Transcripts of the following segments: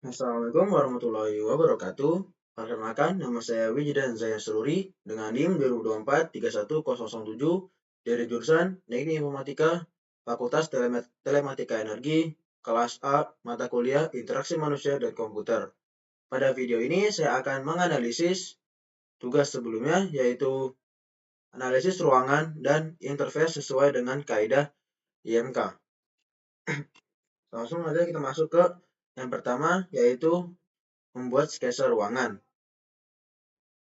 Assalamualaikum warahmatullahi wabarakatuh. Perkenalkan, nama saya Wijidan Zaya Sururi dengan NIM 2024-31007 dari jurusan Teknik Informatika, Fakultas Telematika Energi, kelas A, mata kuliah Interaksi Manusia dan Komputer. Pada video ini saya akan menganalisis tugas sebelumnya, yaitu analisis ruangan dan interface sesuai dengan kaidah IMK. Langsung aja kita masuk ke yang pertama, yaitu membuat sketsa ruangan.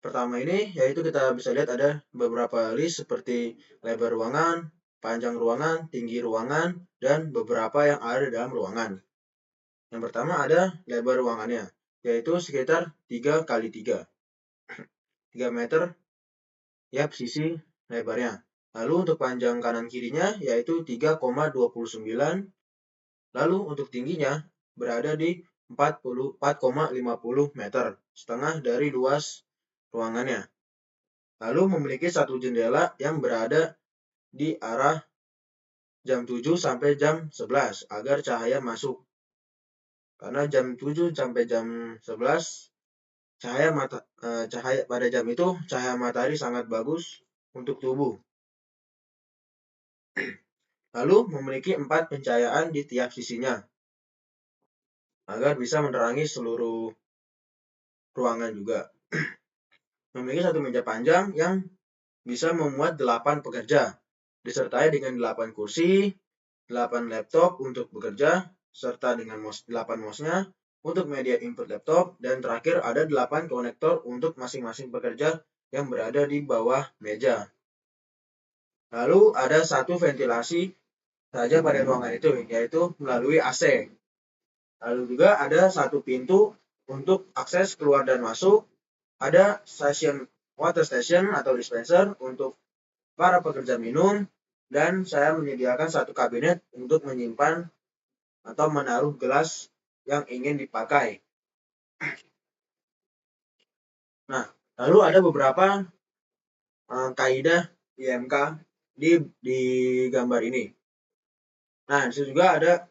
Pertama ini, yaitu kita bisa lihat ada beberapa list seperti lebar ruangan, panjang ruangan, tinggi ruangan, dan beberapa yang ada dalam ruangan. Yang pertama ada lebar ruangannya, yaitu sekitar 3 kali 3. 3 meter tiap sisi lebarnya. Lalu untuk panjang kanan kirinya yaitu 3,29. Lalu untuk tingginya berada di 4,50 meter, setengah dari luas ruangannya. Lalu memiliki satu jendela yang berada di arah jam 7 sampai jam 11 agar cahaya masuk. Karena jam 7 sampai jam 11 cahaya pada jam itu cahaya matahari sangat bagus untuk tubuh. Lalu memiliki 4 pencahayaan di tiap sisinya agar bisa menerangi seluruh ruangan juga. Memiliki satu meja panjang yang bisa memuat 8 pekerja, disertai dengan 8 kursi, 8 laptop untuk bekerja, serta dengan 8 mouse-nya untuk media input laptop, dan terakhir ada 8 konektor untuk masing-masing pekerja yang berada di bawah meja. Lalu ada satu ventilasi saja pada ruangan itu, yaitu melalui AC. Lalu juga ada satu pintu untuk akses keluar dan masuk, ada stasiun water station atau dispenser untuk para pekerja minum, dan saya menyediakan satu kabinet untuk menyimpan atau menaruh gelas yang ingin dipakai. Nah, lalu ada beberapa kaidah IMK di gambar ini. Nah, di situ juga ada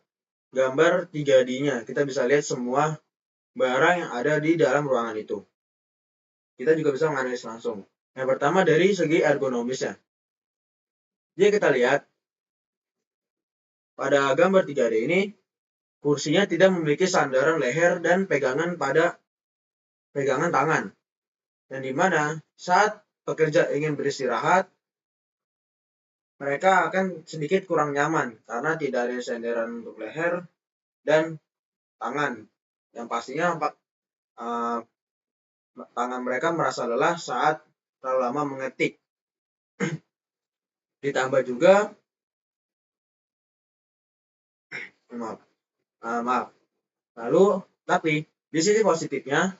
gambar 3D-nya. Kita bisa lihat semua barang yang ada di dalam ruangan itu. Kita juga bisa menganalisis langsung. Yang pertama dari segi ergonomisnya. Jadi kita lihat pada gambar 3D ini, kursinya tidak memiliki sandaran leher dan pegangan tangan. Yang dimana saat pekerja ingin beristirahat, mereka akan sedikit kurang nyaman karena tidak ada sandaran untuk leher dan tangan. Yang pastinya tangan mereka merasa lelah saat terlalu lama mengetik. Ditambah juga, lalu tapi di sisi positifnya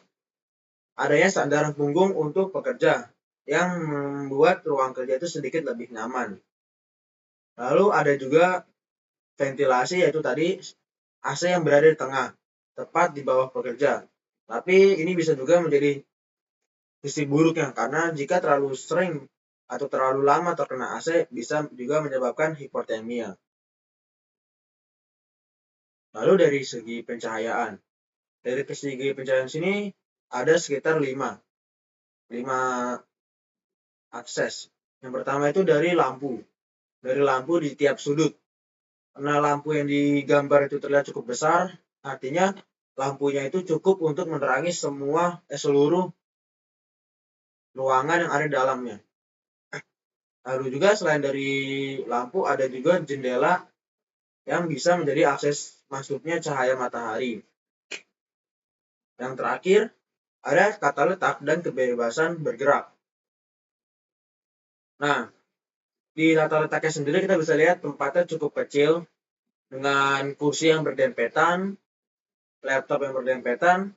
adanya sandaran punggung untuk pekerja yang membuat ruang kerja itu sedikit lebih nyaman. Lalu ada juga ventilasi, yaitu tadi AC yang berada di tengah, tepat di bawah pekerja. Tapi ini bisa juga menjadi sisi buruknya, karena jika terlalu sering atau terlalu lama terkena AC bisa juga menyebabkan hipotermia. Lalu dari segi pencahayaan. Dari segi pencahayaan sini ada sekitar 5 akses. Yang pertama itu dari lampu. Dari lampu di tiap sudut. Karena lampu yang digambar itu terlihat cukup besar, artinya lampunya itu cukup untuk menerangi seluruh ruangan yang ada di dalamnya. Lalu juga selain dari lampu ada juga jendela yang bisa menjadi akses masuknya cahaya matahari. Yang terakhir ada tata letak dan kebebasan bergerak. Nah, di tata letaknya sendiri kita bisa lihat tempatnya cukup kecil dengan kursi yang berdempetan, laptop yang berdempetan.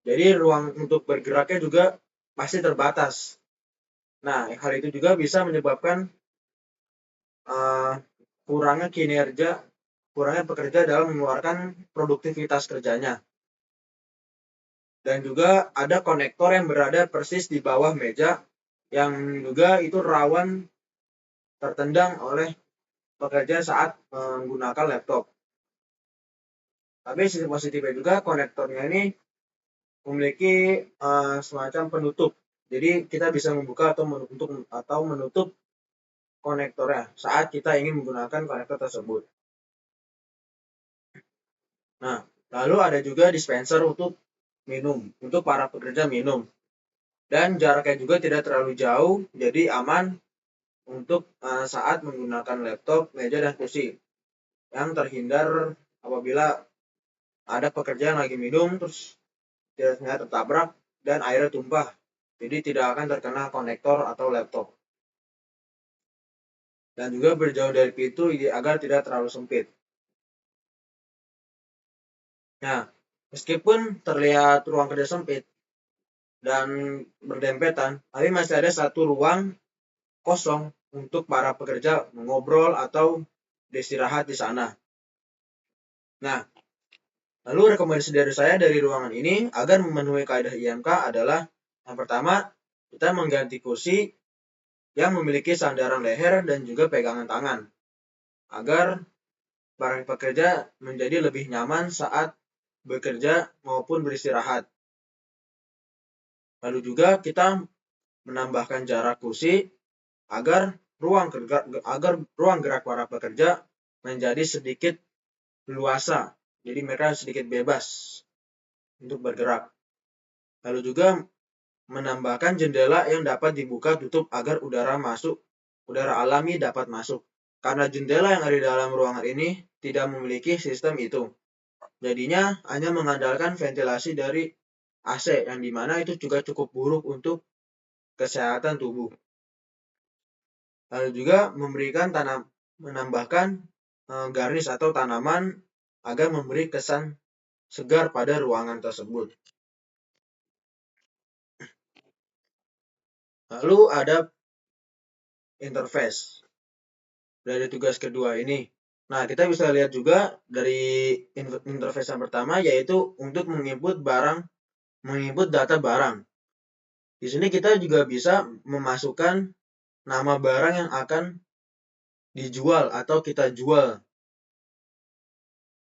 Jadi ruang untuk bergeraknya juga pasti terbatas. Nah, hal itu juga bisa menyebabkan kurangnya pekerja dalam mengeluarkan produktivitas kerjanya. Dan juga ada konektor yang berada persis di bawah meja yang juga itu rawan tertendang oleh pekerja saat menggunakan laptop. Tapi sisi positifnya juga konektornya ini memiliki semacam penutup. Jadi kita bisa membuka atau menutup konektornya saat kita ingin menggunakan konektor tersebut. Nah, lalu ada juga dispenser untuk minum, untuk para pekerja minum. Dan jaraknya juga tidak terlalu jauh, jadi aman untuk saat menggunakan laptop, meja, dan kursi. Yang terhindar apabila ada pekerja yang lagi minum, terus tidak sengaja tertabrak, dan airnya tumpah. Jadi tidak akan terkena konektor atau laptop. Dan juga berjauh dari pintu agar tidak terlalu sempit. Nah, meskipun terlihat ruang kerja sempit dan berdempetan, tapi masih ada satu ruang kosong untuk para pekerja mengobrol atau beristirahat di sana. Nah, lalu rekomendasi dari saya dari ruangan ini agar memenuhi kaidah IMK adalah yang pertama, kita mengganti kursi yang memiliki sandaran leher dan juga pegangan tangan agar para pekerja menjadi lebih nyaman saat bekerja maupun beristirahat. Lalu juga kita menambahkan jarak kursi agar ruang gerak para pekerja menjadi sedikit luasa. Jadi mereka sedikit bebas untuk bergerak. Lalu juga menambahkan jendela yang dapat dibuka tutup agar udara alami dapat masuk. Karena jendela yang ada di dalam ruangan ini tidak memiliki sistem itu. Jadinya hanya mengandalkan ventilasi dari AC yang dimana itu juga cukup buruk untuk kesehatan tubuh. Lalu juga menambahkan garnish atau tanaman agar memberi kesan segar pada ruangan tersebut. Lalu ada interface dari tugas kedua ini. Nah, kita bisa lihat juga dari interface yang pertama yaitu untuk menginput data barang. Di sini kita juga bisa memasukkan nama barang yang akan dijual atau kita jual.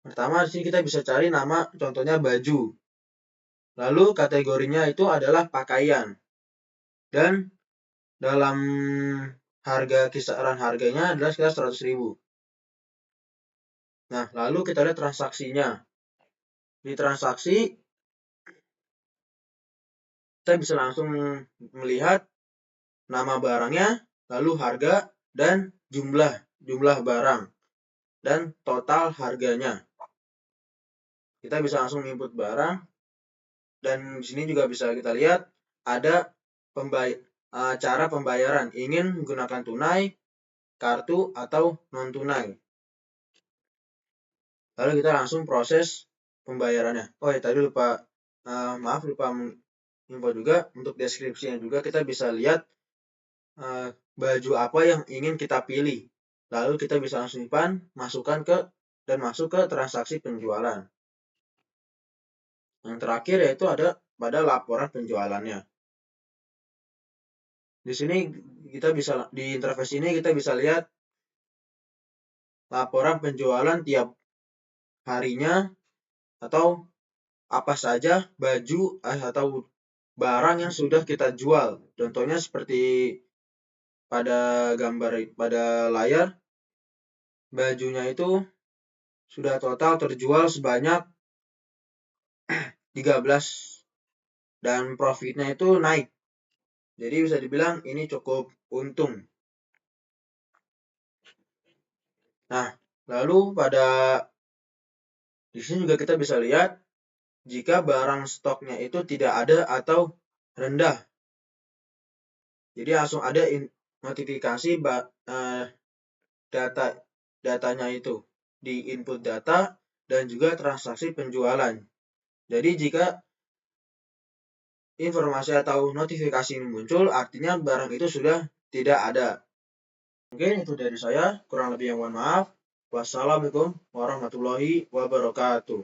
Pertama, di sini kita bisa cari nama, contohnya baju. Lalu kategorinya itu adalah pakaian. Dan dalam kisaran harganya adalah sekitar 100.000. Nah, lalu kita lihat transaksinya. Di transaksi, kita bisa langsung melihat nama barangnya, lalu harga, dan jumlah barang, dan total harganya. Kita bisa langsung input barang, dan di sini juga bisa kita lihat ada cara pembayaran, ingin menggunakan tunai, kartu, atau non-tunai. Lalu kita langsung proses pembayarannya. Oh ya, tadi lupa info juga untuk deskripsinya juga kita bisa lihat baju apa yang ingin kita pilih. Lalu kita bisa langsung simpan, masuk ke transaksi penjualan. Yang terakhir yaitu ada pada laporan penjualannya. Di sini di interface ini kita bisa lihat laporan penjualan tiap harinya atau apa saja baju atau barang yang sudah kita jual. Contohnya seperti pada layar, bajunya itu sudah total terjual sebanyak 13 dan profitnya itu naik. Jadi bisa dibilang ini cukup untung. Nah, lalu di sini juga kita bisa lihat jika barang stoknya itu tidak ada atau rendah. Jadi langsung ada notifikasi datanya itu di input data dan juga transaksi penjualan. Jadi jika informasi atau notifikasi ini muncul, artinya barang itu sudah tidak ada. Mungkin itu dari saya, kurang lebih yang mohon maaf. Wassalamualaikum warahmatullahi wabarakatuh.